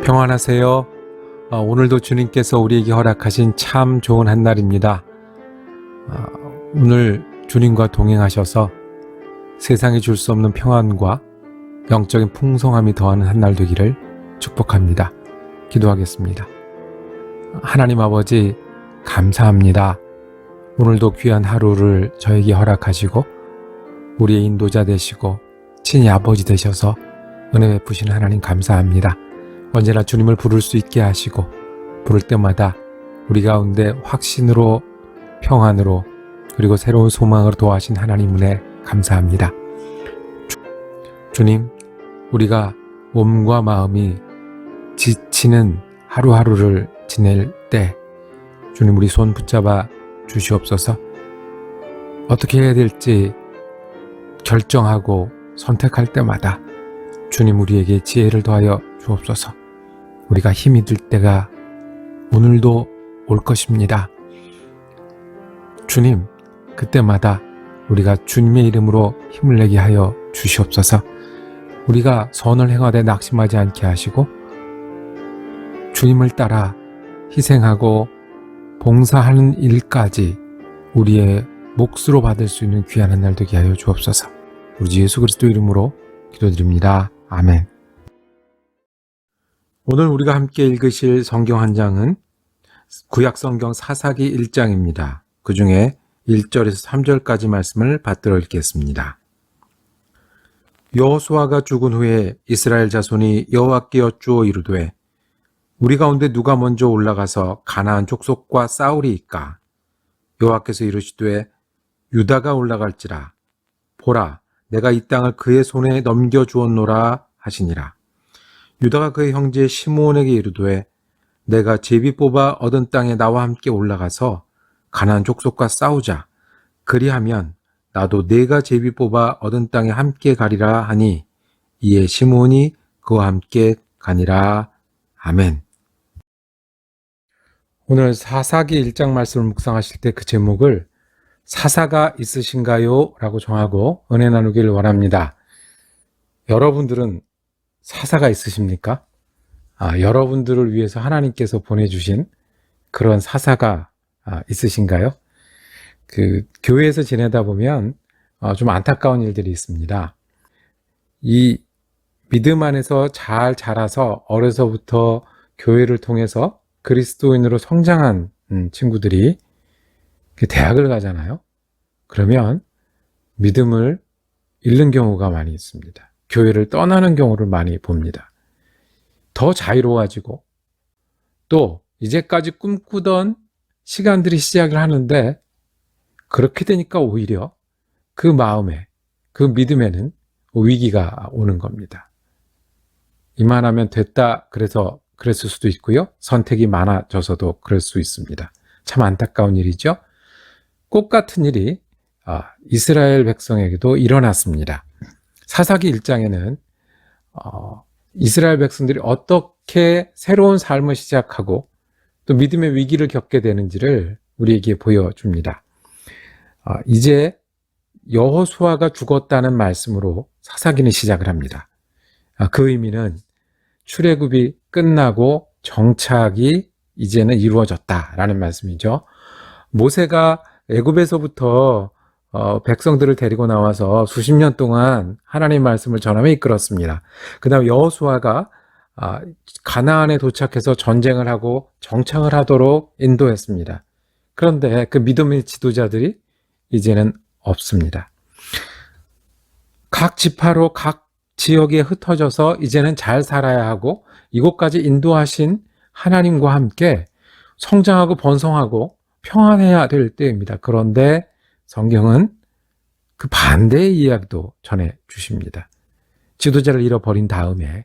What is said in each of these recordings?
평안하세요. 오늘도 주님께서 우리에게 허락하신 참 좋은 한날입니다. 오늘 주님과 동행하셔서 세상이 줄 수 없는 평안과 영적인 풍성함이 더하는 한날 되기를 축복합니다. 기도하겠습니다. 하나님 아버지, 감사합니다. 오늘도 귀한 하루를 저에게 허락하시고 우리의 인도자 되시고 친히 아버지 되셔서 은혜 베푸시는 하나님 감사합니다. 언제나 주님을 부를 수 있게 하시고 부를 때마다 우리 가운데 확신으로, 평안으로, 그리고 새로운 소망으로 도와신 하나님 은혜 감사합니다. 주님, 우리가 몸과 마음이 지치는 하루하루를 지낼 때 주님, 우리 손 붙잡아 주시옵소서. 어떻게 해야 될지 결정하고 선택할 때마다 주님, 우리에게 지혜를 더하여 주옵소서. 우리가 힘이 들 때가 오늘도 올 것입니다. 주님, 그때마다 우리가 주님의 이름으로 힘을 내게 하여 주시옵소서. 우리가 선을 행하되 낙심하지 않게 하시고 주님을 따라 희생하고 봉사하는 일까지 우리의 몫으로 받을 수 있는 귀한 한 날 되게 하여 주옵소서. 우리 주 예수 그리스도 이름으로 기도드립니다. 아멘. 오늘 우리가 함께 읽으실 성경 한 장은 구약성경 사사기 1장입니다. 그 중에 1절에서 3절까지 말씀을 받들어 읽겠습니다. 여호수아가 죽은 후에 이스라엘 자손이 여호와께 여쭈어 이르되 우리 가운데 누가 먼저 올라가서 가나안 족속과 싸우리이까? 여호와께서 이르시되 유다가 올라갈지라. 보라, 내가 이 땅을 그의 손에 넘겨주었노라 하시니라. 유다가 그의 형제 시므온에게 이르되 내가 제비 뽑아 얻은 땅에 나와 함께 올라가서 가나안 족속과 싸우자. 그리하면 나도 내가 제비 뽑아 얻은 땅에 함께 가리라 하니 이에 시므온이 그와 함께 가니라. 아멘. 오늘 사사기 1장 말씀을 묵상하실 때 그 제목을 사사가 있으신가요? 라고 정하고 은혜 나누기를 원합니다. 여러분들은 사사가 있으십니까? 여러분들을 위해서 하나님께서 보내주신 그런 사사가 있으신가요? 교회에서 지내다 보면 좀 안타까운 일들이 있습니다. 이 믿음 안에서 잘 자라서 어려서부터 교회를 통해서 그리스도인으로 성장한 친구들이 대학을 가잖아요. 그러면 믿음을 잃는 경우가 많이 있습니다. 교회를 떠나는 경우를 많이 봅니다. 더 자유로워지고 또 이제까지 꿈꾸던 시간들이 시작을 하는데 그렇게 되니까 오히려 그 마음에, 그 믿음에는 위기가 오는 겁니다. 이만하면 됐다 그래서 그랬을 수도 있고요. 선택이 많아져서도 그럴 수 있습니다. 참 안타까운 일이죠. 똑같은 일이 이스라엘 백성에게도 일어났습니다. 사사기 1장에는 이스라엘 백성들이 어떻게 새로운 삶을 시작하고 또 믿음의 위기를 겪게 되는지를 우리에게 보여줍니다. 이제 여호수아가 죽었다는 말씀으로 사사기는 시작을 합니다. 그 의미는 출애굽이 끝나고 정착이 이제는 이루어졌다라는 말씀이죠. 모세가 애굽에서부터 백성들을 데리고 나와서 수십 년 동안 하나님 말씀을 전하며 이끌었습니다. 그 다음 여호수아가 가나안에 도착해서 전쟁을 하고 정착을 하도록 인도했습니다. 그런데 그 믿음의 지도자들이 이제는 없습니다. 각 지파로 각 지역에 흩어져서 이제는 잘 살아야 하고 이곳까지 인도하신 하나님과 함께 성장하고 번성하고 평안해야 될 때입니다. 그런데 성경은 그 반대의 이야기도 전해주십니다. 지도자를 잃어버린 다음에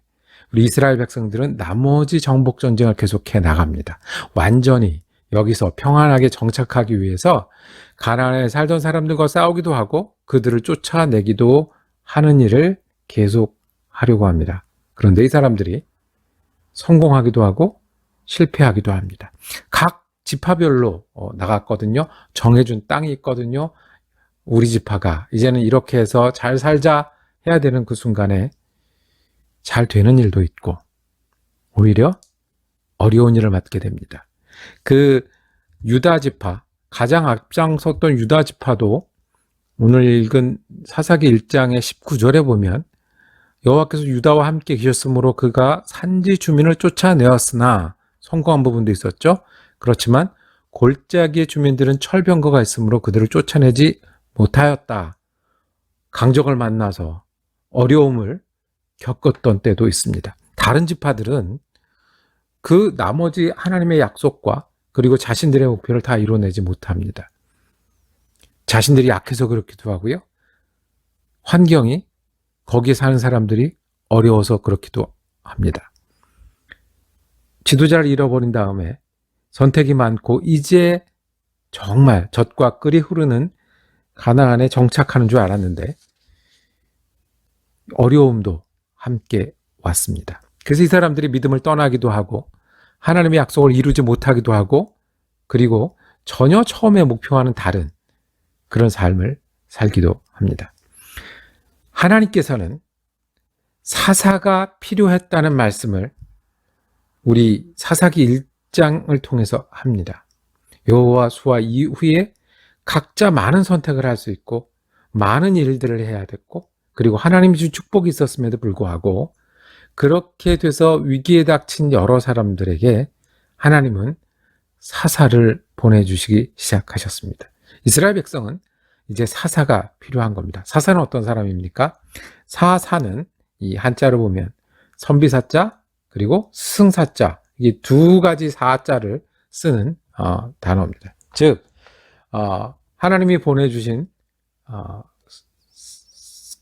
우리 이스라엘 백성들은 나머지 정복 전쟁을 계속해 나갑니다. 완전히 여기서 평안하게 정착하기 위해서 가나안에 살던 사람들과 싸우기도 하고 그들을 쫓아내기도 하는 일을 계속하려고 합니다. 그런데 이 사람들이 성공하기도 하고 실패하기도 합니다. 각 지파별로 나갔거든요. 정해준 땅이 있거든요. 우리 지파가 이제는 이렇게 해서 잘 살자 해야 되는 그 순간에 잘 되는 일도 있고 오히려 어려운 일을 맡게 됩니다. 그 유다 지파, 가장 앞장섰던 유다 지파도 오늘 읽은 사사기 1장의 19절에 보면 여호와께서 유다와 함께 계셨으므로 그가 산지 주민을 쫓아내었으나 성공한 부분도 있었죠. 그렇지만 골짜기의 주민들은 철병거가 있으므로 그들을 쫓아내지 못하였다. 강적을 만나서 어려움을 겪었던 때도 있습니다. 다른 지파들은 그 나머지 하나님의 약속과 그리고 자신들의 목표를 다 이뤄내지 못합니다. 자신들이 약해서 그렇기도 하고요. 환경이, 거기에 사는 사람들이 어려워서 그렇기도 합니다. 지도자를 잃어버린 다음에 선택이 많고 이제 정말 젖과 꿀이 흐르는 가나안에 정착하는 줄 알았는데 어려움도 함께 왔습니다. 그래서 이 사람들이 믿음을 떠나기도 하고 하나님의 약속을 이루지 못하기도 하고 그리고 전혀 처음의 목표와는 다른 그런 삶을 살기도 합니다. 하나님께서는 사사가 필요했다는 말씀을 우리 사사기 1장을 통해서 합니다. 여호수아 이후에 각자 많은 선택을 할 수 있고 많은 일들을 해야 됐고 그리고 하나님이 준 축복이 있었음에도 불구하고 그렇게 돼서 위기에 닥친 여러 사람들에게 하나님은 사사를 보내주시기 시작하셨습니다. 이스라엘 백성은 이제 사사가 필요한 겁니다. 사사는 어떤 사람입니까? 사사는 이 한자로 보면 선비사자 그리고 스승사자 이게 두 가지 사자를 쓰는 단어입니다. 즉 하나님이 보내주신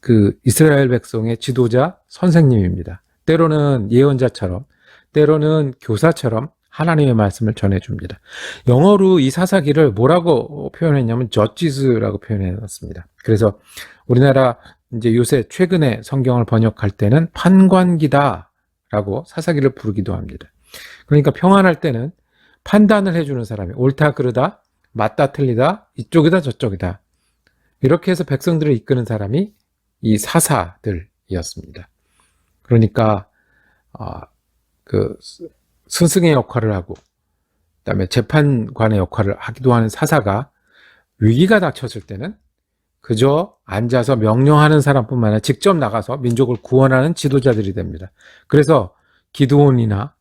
그 이스라엘 백성의 지도자 선생님입니다. 때로는 예언자처럼 때로는 교사처럼 하나님의 말씀을 전해줍니다. 영어로 이 사사기를 뭐라고 표현했냐면 저지스라고 표현해놨습니다. 그래서 우리나라 이제 요새 최근에 성경을 번역할 때는 판관기다라고 사사기를 부르기도 합니다. 그러니까 평안할 때는 판단을 해주는 사람이 옳다 그르다 맞다 틀리다 이쪽이다 저쪽이다 이렇게 해서 백성들을 이끄는 사람이 이 사사들이었습니다. 그러니까 그 스승의 역할을 하고 그다음에 재판관의 역할을 하기도 하는 사사가 위기가 닥쳤을 때는 그저 앉아서 명령하는 사람뿐만 아니라 직접 나가서 민족을 구원하는 지도자들이 됩니다. 그래서 기드온이나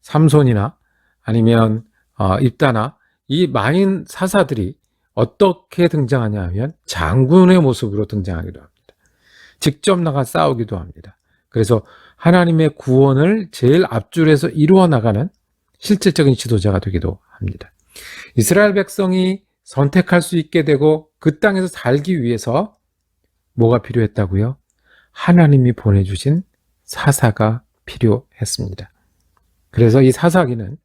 삼손이나 아니면 입다나 이 많은 사사들이 어떻게 등장하냐 하면 장군의 모습으로 등장하기도 합니다. 직접 나가 싸우기도 합니다. 그래서 하나님의 구원을 제일 앞줄에서 이루어 나가는 실질적인 지도자가 되기도 합니다. 이스라엘 백성이 선택할 수 있게 되고 그 땅에서 살기 위해서 뭐가 필요했다고요? 하나님이 보내주신 사사가 필요했습니다. 그래서 이 사사기는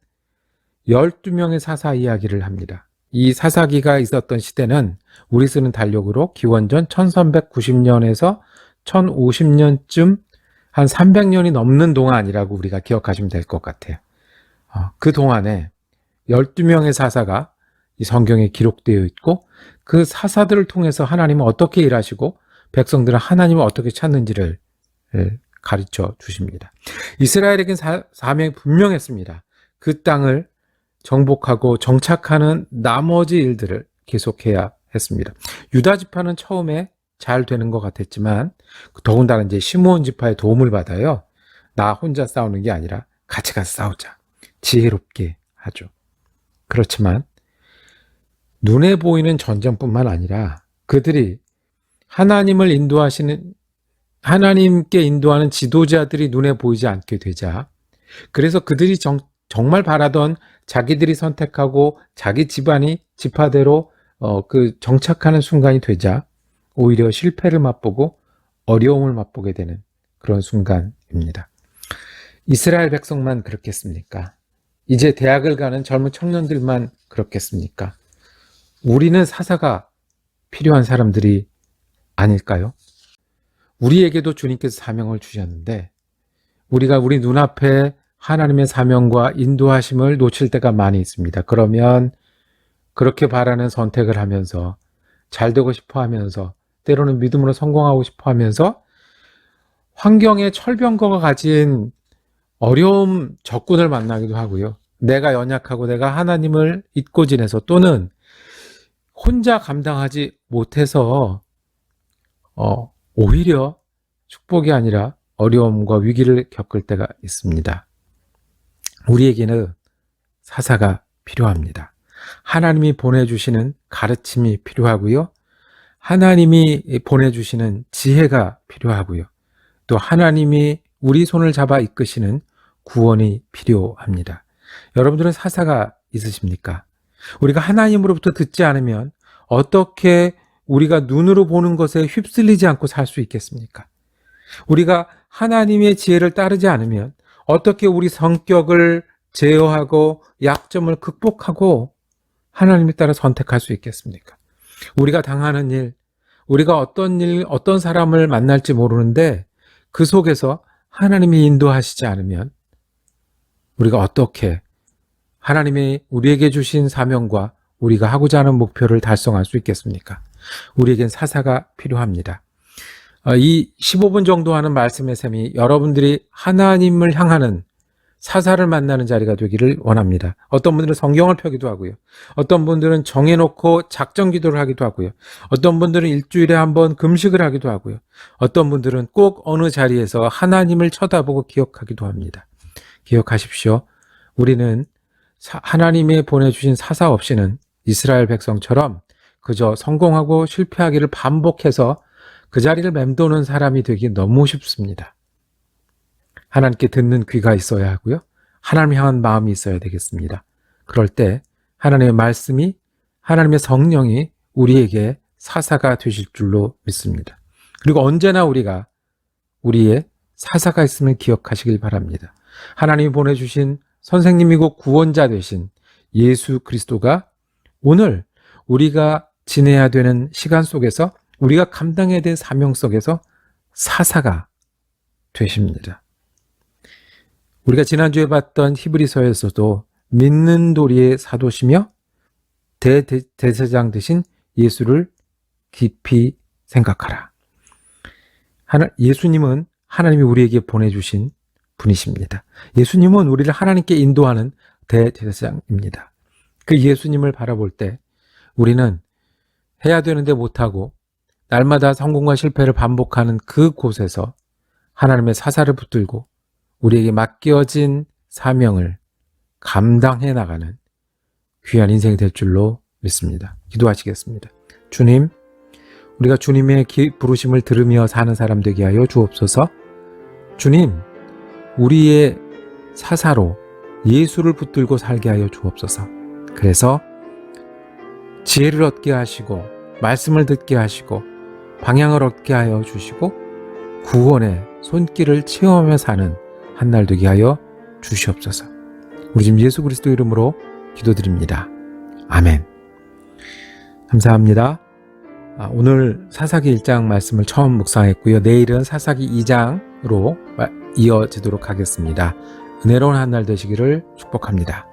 12명의 사사 이야기를 합니다. 이 사사기가 있었던 시대는 우리 쓰는 달력으로 기원전 1390년에서 1050년쯤 한 300년이 넘는 동안이라고 우리가 기억하시면 될 것 같아요. 그 동안에 12명의 사사가 이 성경에 기록되어 있고 그 사사들을 통해서 하나님은 어떻게 일하시고 백성들은 하나님을 어떻게 찾는지를 가르쳐 주십니다. 이스라엘에겐 사명이 분명했습니다. 그 땅을 정복하고 정착하는 나머지 일들을 계속해야 했습니다. 유다 지파는 처음에 잘 되는 것 같았지만 더군다나 이제 시므온 지파의 도움을 받아요. 나 혼자 싸우는 게 아니라 같이 가서 싸우자. 지혜롭게 하죠. 그렇지만 눈에 보이는 전쟁뿐만 아니라 그들이 하나님을 인도하시는 하나님께 인도하는 지도자들이 눈에 보이지 않게 되자 그래서 그들이 정말 바라던 자기들이 선택하고 자기 집안이 지파대로 그 정착하는 순간이 되자 오히려 실패를 맛보고 어려움을 맛보게 되는 그런 순간입니다. 이스라엘 백성만 그렇겠습니까? 이제 대학을 가는 젊은 청년들만 그렇겠습니까? 우리는 사사가 필요한 사람들이 아닐까요? 우리에게도 주님께서 사명을 주셨는데 우리가 우리 눈앞에 하나님의 사명과 인도하심을 놓칠 때가 많이 있습니다. 그러면 그렇게 바라는 선택을 하면서 잘 되고 싶어 하면서 때로는 믿음으로 성공하고 싶어 하면서 환경의 철병거가 가진 어려움 적군을 만나기도 하고요. 내가 연약하고 내가 하나님을 잊고 지내서 또는 혼자 감당하지 못해서 오히려 축복이 아니라 어려움과 위기를 겪을 때가 있습니다. 우리에게는 사사가 필요합니다. 하나님이 보내주시는 가르침이 필요하고요. 하나님이 보내주시는 지혜가 필요하고요. 또 하나님이 우리 손을 잡아 이끄시는 구원이 필요합니다. 여러분들은 사사가 있으십니까? 우리가 하나님으로부터 듣지 않으면 어떻게 우리가 눈으로 보는 것에 휩쓸리지 않고 살 수 있겠습니까? 우리가 하나님의 지혜를 따르지 않으면 어떻게 우리 성격을 제어하고 약점을 극복하고 하나님에 따라 선택할 수 있겠습니까? 우리가 당하는 일, 우리가 어떤 사람을 만날지 모르는데 그 속에서 하나님이 인도하시지 않으면 우리가 어떻게 하나님이 우리에게 주신 사명과 우리가 하고자 하는 목표를 달성할 수 있겠습니까? 우리에겐 사사가 필요합니다. 이 15분 정도 하는 말씀의 셈이 여러분들이 하나님을 향하는 사사를 만나는 자리가 되기를 원합니다. 어떤 분들은 성경을 펴기도 하고요. 어떤 분들은 정해놓고 작정 기도를 하기도 하고요. 어떤 분들은 일주일에 한 번 금식을 하기도 하고요. 어떤 분들은 꼭 어느 자리에서 하나님을 쳐다보고 기억하기도 합니다. 기억하십시오. 우리는 하나님이 보내주신 사사 없이는 이스라엘 백성처럼 그저 성공하고 실패하기를 반복해서 그 자리를 맴도는 사람이 되기 너무 쉽습니다. 하나님께 듣는 귀가 있어야 하고요. 하나님 향한 마음이 있어야 되겠습니다. 그럴 때 하나님의 말씀이, 하나님의 성령이 우리에게 사사가 되실 줄로 믿습니다. 그리고 언제나 우리가 우리의 사사가 있음을 기억하시길 바랍니다. 하나님이 보내주신 선생님이고 구원자 되신 예수 그리스도가 오늘 우리가 지내야 되는 시간 속에서 우리가 감당해야 될 사명 속에서 사사가 되십니다. 우리가 지난주에 봤던 히브리서에서도 믿는 도리의 사도시며 대제사장 되신 예수를 깊이 생각하라. 예수님은 하나님이 우리에게 보내주신 분이십니다. 예수님은 우리를 하나님께 인도하는 대제사장입니다. 그 예수님을 바라볼 때 우리는 해야 되는데 못하고 날마다 성공과 실패를 반복하는 그 곳에서 하나님의 사사를 붙들고 우리에게 맡겨진 사명을 감당해 나가는 귀한 인생이 될 줄로 믿습니다. 기도하시겠습니다. 주님, 우리가 주님의 부르심을 들으며 사는 사람 되게 하여 주옵소서. 주님, 우리의 사사로 예수를 붙들고 살게 하여 주옵소서. 그래서 지혜를 얻게 하시고 말씀을 듣게 하시고 방향을 얻게 하여 주시고 구원의 손길을 체험하며 사는 한 날 되게 하여 주시옵소서. 우리 주님 예수 그리스도 이름으로 기도드립니다. 아멘. 감사합니다. 오늘 사사기 1장 말씀을 처음 묵상했고요. 내일은 사사기 2장으로 이어지도록 하겠습니다. 은혜로운 한 날 되시기를 축복합니다.